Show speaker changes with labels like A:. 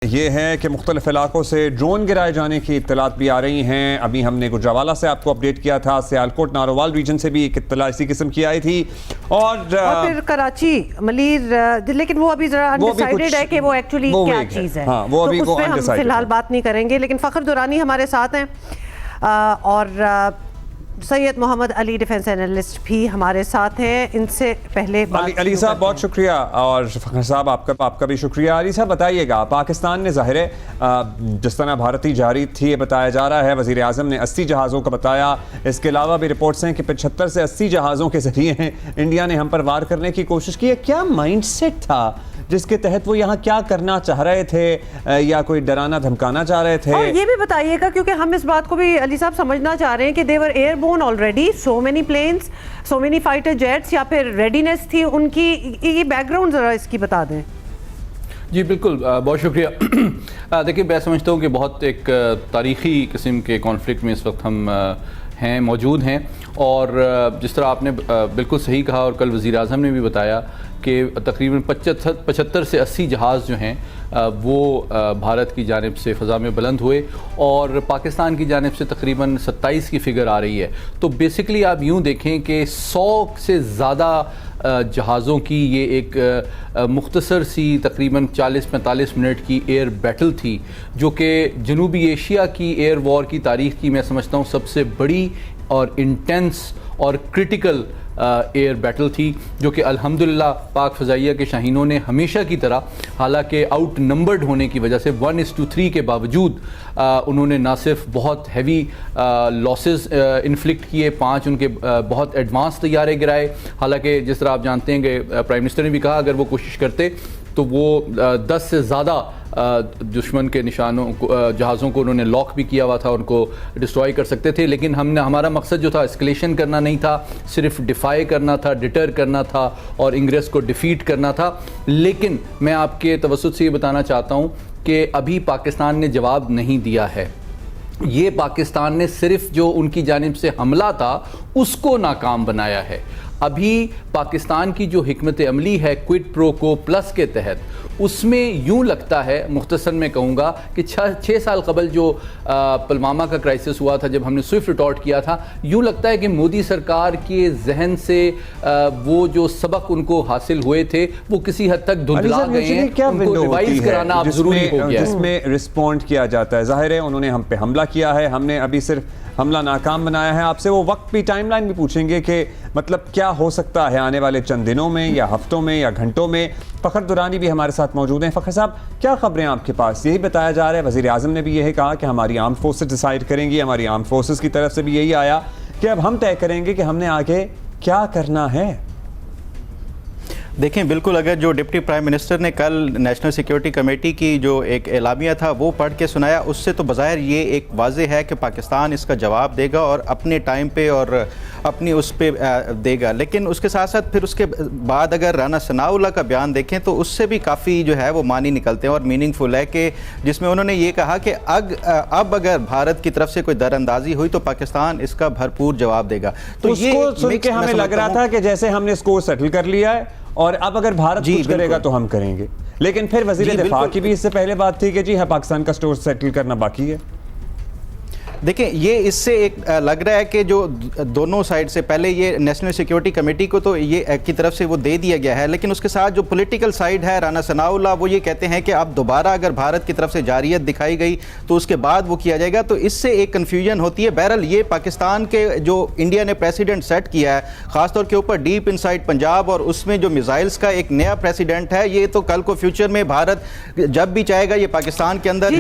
A: یہ ہے کہ مختلف علاقوں سے ڈرون گرائے جانے کی اطلاعات بھی آ رہی ہیں. ابھی ہم نے گجرانوالہ سے آپ کو اپڈیٹ کیا تھا, سیالکوٹ نارووال ریجن سے بھی ایک اطلاع اسی قسم کی آئی تھی, اور
B: پھر کراچی ملیر, لیکن وہ ابھی ذرا انڈیسائیڈڈ ہے کہ وہ ایکچولی کیا چیز ہے, تو اس پہ ہم فی الحال بات نہیں کریں گے. لیکن فخر درانی ہمارے ساتھ ہیں اور سید محمد علی ڈیفنس انالسٹ بھی ہمارے ساتھ ہیں. ان سے پہلے
A: علی صاحب بہت شکریہ, اور فخر صاحب آپ کا بھی شکریہ. علی صاحب بتائیے گا, پاکستان نے ظاہر ہے جس طرح بھارتی جاری تھی یہ بتایا جا رہا ہے, وزیر اعظم نے 80 جہازوں کا بتایا, اس کے علاوہ بھی رپورٹس ہیں کہ 75 سے 80 جہازوں کے ذریعے انڈیا نے ہم پر وار کرنے کی کوشش کی ہے. کیا مائنڈ سیٹ تھا جس کے تحت وہ یہاں کیا کرنا چاہ رہے تھے, یا کوئی ڈرانا دھمکانا چاہ رہے تھے؟
B: اور یہ بھی بتائیے گا, کیونکہ ہم اس بات کو بھی علی صاحب سمجھنا چاہ رہے ہیں کہ they were airborne already, so many planes, so many fighter jets, یا پھر ریڈینس تھی ان کی, یہ بیک گراؤنڈ ذرا اس کی بتا دیں.
C: جی بالکل, بہت شکریہ. دیکھیں, میں سمجھتا ہوں کہ بہت ایک تاریخی قسم کے کانفلکٹ میں اس وقت ہم موجود ہیں, اور جس طرح آپ نے بالکل صحیح کہا, اور کل وزیر اعظم نے بھی بتایا کہ تقریباً 75 سے 80 جہاز جو ہیں وہ بھارت کی جانب سے فضا میں بلند ہوئے, اور پاکستان کی جانب سے تقریباً 27 کی فگر آ رہی ہے. تو بیسکلی آپ یوں دیکھیں کہ 100 سے زیادہ جہازوں کی یہ ایک مختصر سی تقریباً 40-45 منٹ کی ایئر بیٹل تھی, جو کہ جنوبی ایشیا کی ایئر وار کی تاریخ کی میں سمجھتا ہوں سب سے بڑی اور انٹینس اور کرٹیکل ایئر بیٹل تھی, جو کہ الحمدللہ پاک فضائیہ کے شاہینوں نے ہمیشہ کی طرح, حالانکہ آؤٹ نمبرڈ ہونے کی وجہ سے 1:3 کے باوجود انہوں نے نہ صرف بہت ہیوی لاسز انفلکٹ کیے, 5 ان کے بہت ایڈوانس طیارے گرائے. حالانکہ جس طرح آپ جانتے ہیں کہ پرائم منسٹر نے بھی کہا اگر وہ کوشش کرتے تو وہ 10 سے زیادہ دشمن کے نشانوں جہازوں کو انہوں نے لاک بھی کیا ہوا تھا, ان کو ڈسٹرائی کر سکتے تھے. لیکن ہمارا مقصد جو تھا اسکلیشن کرنا نہیں تھا, صرف ڈیفائی کرنا تھا, ڈٹر کرنا تھا, اور انگریز کو ڈیفیٹ کرنا تھا. لیکن میں آپ کے توسط سے یہ بتانا چاہتا ہوں کہ ابھی پاکستان نے جواب نہیں دیا ہے. یہ پاکستان نے صرف جو ان کی جانب سے حملہ تھا اس کو ناکام بنایا ہے. ابھی پاکستان کی جو حکمت عملی ہے کوئڈ پرو کو پلس کے تحت, اس میں یوں لگتا ہے, مختصر میں کہوں گا کہ 6 سال قبل جو پلوامہ کا کرائسس ہوا تھا جب ہم نے سوئفٹ ریٹارٹ کیا تھا, یوں لگتا ہے کہ مودی سرکار کے ذہن سے وہ جو سبق ان کو حاصل ہوئے تھے وہ کسی حد تک دھندلا گئے ہیں. ان کو ریوائز کرانا اب ضروری ہو گیا ہے,
A: جس میں رسپونڈ کیا جاتا ہے. ظاہر ہے انہوں نے ہم پہ حملہ کیا ہے, ہم نے ابھی صرف حملہ ناکام بنایا ہے. آپ سے وہ وقت بھی, ٹائم لائن بھی پوچھیں گے کہ مطلب کیا ہو سکتا ہے آنے والے چند دنوں میں یا ہفتوں میں یا گھنٹوں میں. فخر درانی بھی ہمارے ساتھ موجود ہیں. فخر صاحب, کیا خبریں آپ کے پاس؟ یہی بتایا جا رہا ہے, وزیر اعظم نے بھی یہی کہا کہ ہماری آرم فورسز ڈیسائیڈ کریں گی, ہماری آرم فورسز کی طرف سے بھی یہی آیا کہ اب ہم طے کریں گے کہ ہم نے آگے کیا کرنا ہے.
D: دیکھیں, بالکل اگر جو ڈپٹی پرائم منسٹر نے کل نیشنل سیکیورٹی کمیٹی کی جو ایک اعلامیہ تھا وہ پڑھ کے سنایا, اس سے تو بظاہر یہ ایک واضح ہے کہ پاکستان اس کا جواب دے گا اور اپنے ٹائم پہ اور اپنی اس پہ دے گا. لیکن اس کے ساتھ ساتھ پھر اس کے بعد اگر رانا ثناء اللہ کا بیان دیکھیں تو اس سے بھی کافی جو ہے وہ معنی نکلتے ہیں اور میننگ فل ہے, کہ جس میں انہوں نے یہ کہا کہ اب اگر بھارت کی طرف سے کوئی در اندازی ہوئی تو پاکستان اس کا بھرپور جواب دے گا. تو
A: یہ سن کے ہمیں لگ رہا تھا کہ جیسے ہم نے اسکور سیٹل کر لیا ہے اور اب اگر بھارت کچھ کرے گا تو ہم کریں گے. لیکن پھر وزیر دفاع کی بھی اس سے پہلے بات تھی کہ جی پاکستان کا اسٹور سیٹل کرنا باقی ہے.
D: دیکھیں, یہ اس سے ایک لگ رہا ہے کہ جو دونوں سائڈ سے پہلے یہ نیشنل سیکیورٹی کمیٹی کو تو یہ کی طرف سے وہ دے دیا گیا ہے, لیکن اس کے ساتھ جو پولیٹیکل سائڈ ہے رانا ثناء اللہ وہ یہ کہتے ہیں کہ اب دوبارہ اگر بھارت کی طرف سے جارحیت دکھائی گئی تو اس کے بعد وہ کیا جائے گا. تو اس سے ایک کنفیوژن ہوتی ہے. بہرحال یہ پاکستان کے جو انڈیا نے پریسیڈنٹ سیٹ کیا ہے خاص طور کے اوپر ڈیپ انسائڈ پنجاب, اور اس میں جو میزائلز کا ایک نیا پریسیڈنٹ ہے, یہ تو کل کو فیوچر میں بھارت جب بھی چاہے گا یہ پاکستان کے اندر